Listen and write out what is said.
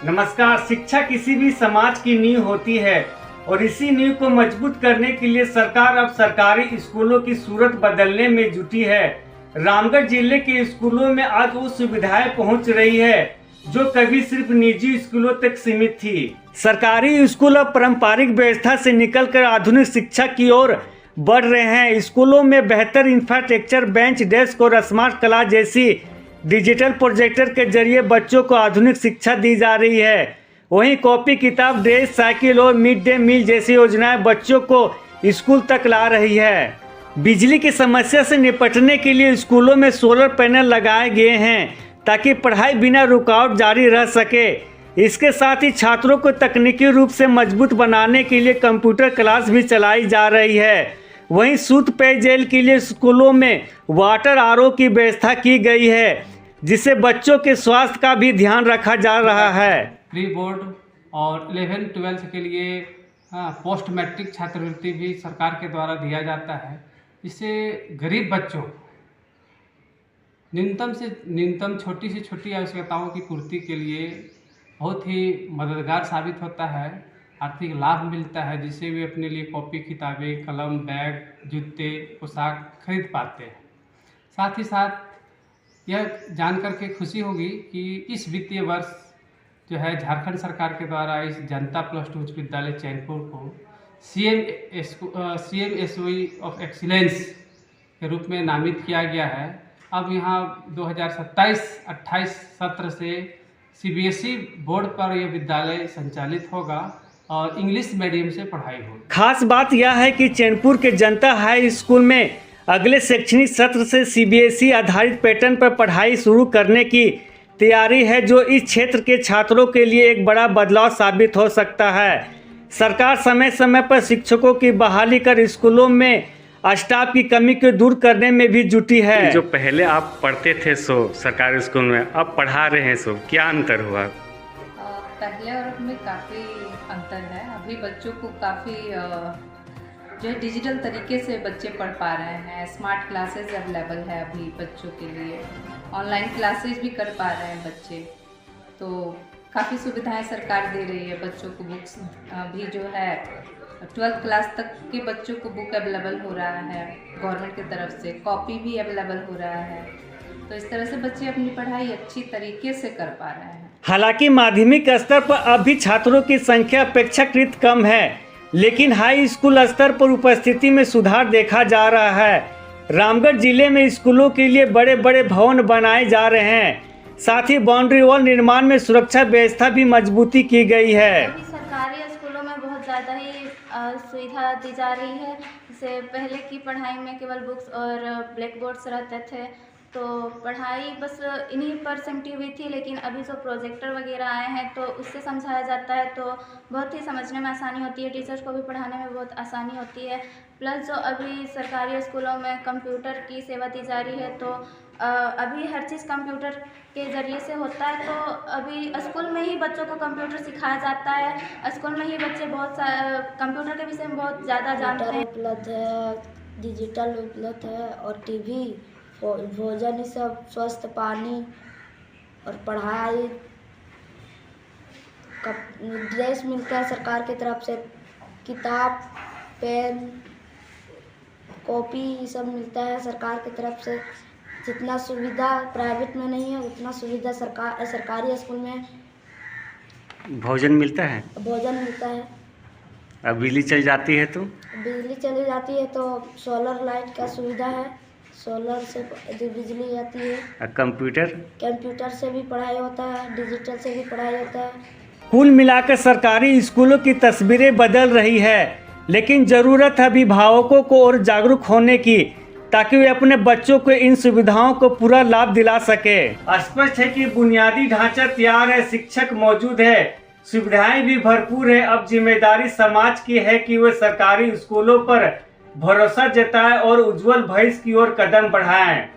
नमस्कार। शिक्षा किसी भी समाज की नींव होती है और इसी नींव को मजबूत करने के लिए सरकार अब सरकारी स्कूलों की सूरत बदलने में जुटी है। रामगढ़ जिले के स्कूलों में आज वो सुविधाएं पहुंच रही है जो कभी सिर्फ निजी स्कूलों तक सीमित थी। सरकारी स्कूल अब पारंपरिक व्यवस्था से निकलकर आधुनिक शिक्षा की ओर बढ़ रहे हैं। स्कूलों में बेहतर इंफ्रास्ट्रक्चर, बेंच, डेस्क और स्मार्ट क्लास जैसी डिजिटल प्रोजेक्टर के जरिए बच्चों को आधुनिक शिक्षा दी जा रही है। वहीं कॉपी, किताब, ड्रेस, साइकिल और मिड डे मील जैसी योजनाएं बच्चों को स्कूल तक ला रही है। बिजली की समस्या से निपटने के लिए स्कूलों में सोलर पैनल लगाए गए हैं ताकि पढ़ाई बिना रुकावट जारी रह सके। इसके साथ ही छात्रों को तकनीकी रूप से मजबूत बनाने के लिए कंप्यूटर क्लास भी चलाई जा रही है। वहीं शुद्ध पेयजल के लिए स्कूलों में वाटर आरओ की व्यवस्था की गई है जिससे बच्चों के स्वास्थ्य का भी ध्यान रखा जा रहा है। प्री बोर्ड और 11-12 के लिए पोस्ट मैट्रिक छात्रवृत्ति भी सरकार के द्वारा दिया जाता है। इससे गरीब बच्चों न्यूनतम से न्यूनतम छोटी से छोटी आवश्यकताओं की पूर्ति के लिए बहुत ही मददगार साबित होता है। आर्थिक लाभ मिलता है जिससे वे अपने लिए कॉपी, किताबें, कलम, बैग, जूते, पोशाक खरीद पाते हैं। साथ ही साथ यह जानकर के खुशी होगी कि इस वित्तीय वर्ष जो है झारखंड सरकार के द्वारा इस जनता प्लस 2 उच्च विद्यालय चैनपुर को CMSOE ऑफ एक्सीलेंस के रूप में नामित किया गया है। अब यहाँ 2027-28 सत्र से CBSE बोर्ड पर यह विद्यालय संचालित होगा और इंग्लिश मीडियम से पढ़ाई होगी। खास बात यह है कि चैनपुर के जनता हाई स्कूल में अगले शैक्षणिक सत्र से CBSE आधारित पैटर्न पर पढ़ाई शुरू करने की तैयारी है जो इस क्षेत्र के छात्रों के लिए एक बड़ा बदलाव साबित हो सकता है। सरकार समय समय पर शिक्षकों की बहाली कर स्कूलों में स्टाफ की कमी को दूर करने में भी जुटी है। जो पहले आप पढ़ते थे सरकारी स्कूल में, अब पढ़ा रहे हैं क्या अंतर हुआ? पहले और अब में काफ़ी अंतर है। अभी बच्चों को काफ़ी जो है डिजिटल तरीके से बच्चे पढ़ पा रहे हैं। स्मार्ट क्लासेस अवेलेबल है अभी बच्चों के लिए, ऑनलाइन क्लासेस भी कर पा रहे हैं बच्चे, तो काफ़ी सुविधाएं सरकार दे रही है। बच्चों को बुक्स भी जो है 12th क्लास तक के बच्चों को बुक अवेलेबल हो रहा है गवर्नमेंट की तरफ से, कॉपी भी अवेलेबल हो रहा है, तो इस तरह से बच्चे अपनी पढ़ाई अच्छी तरीके से कर पा रहे हैं। हालांकि माध्यमिक स्तर पर अब भी छात्रों की संख्या अपेक्षाकृत कम है, लेकिन हाई स्कूल स्तर पर उपस्थिति में सुधार देखा जा रहा है। रामगढ़ जिले में स्कूलों के लिए बड़े बड़े भवन बनाए जा रहे हैं, साथ ही बाउंड्री वॉल निर्माण में सुरक्षा व्यवस्था भी मजबूती की गई है। अभी सरकारी स्कूलों में बहुत ज़्यादा ही सुविधा दी जा रही है। जैसे पहले की पढ़ाई में केवल बुक्स और ब्लैक बोर्ड्स रहते थे तो पढ़ाई बस इन्हीं पर सिमटी हुई थी, लेकिन अभी जो प्रोजेक्टर वगैरह आए हैं तो उससे समझाया जाता है तो बहुत ही समझने में आसानी होती है, टीचर्स को भी पढ़ाने में बहुत आसानी होती है। प्लस जो अभी सरकारी स्कूलों में कंप्यूटर की सेवा दी जा रही है तो अभी हर चीज़ कंप्यूटर के ज़रिए से होता है, तो अभी स्कूल में ही बच्चों को कंप्यूटर सिखाया जाता है। स्कूल में ही बच्चे बहुत कंप्यूटर के विषय में बहुत ज़्यादा जानते हैं। उपलब्ध है, डिजिटल उपलब्ध है और टीवी, भोजन, सब स्वस्थ पानी और पढ़ाई, ड्रेस मिलता है सरकार की तरफ से, किताब, पेन, कॉपी सब मिलता है सरकार की तरफ से। जितना सुविधा प्राइवेट में नहीं है उतना सुविधा सरकारी स्कूल में। भोजन मिलता है? भोजन मिलता है। अब बिजली चली जाती है तो? बिजली चली जाती है तो सोलर लाइट का सुविधा है, सोलर से बिजली आती है। कंप्यूटर से भी पढ़ाई होता है, डिजिटल से भी पढ़ाई होता है। कुल मिलाकर सरकारी स्कूलों की तस्वीरें बदल रही है, लेकिन ज़रूरत है अभिभावकों को और जागरूक होने की ताकि वे अपने बच्चों को इन सुविधाओं को पूरा लाभ दिला सके। स्पष्ट है कि बुनियादी ढांचा तैयार है, शिक्षक मौजूद है, सुविधाएं भी भरपूर है। अब जिम्मेदारी समाज की है कि वे सरकारी स्कूलों पर भरोसा जताएं और उज्जवल भविष्य की ओर कदम बढ़ाएं।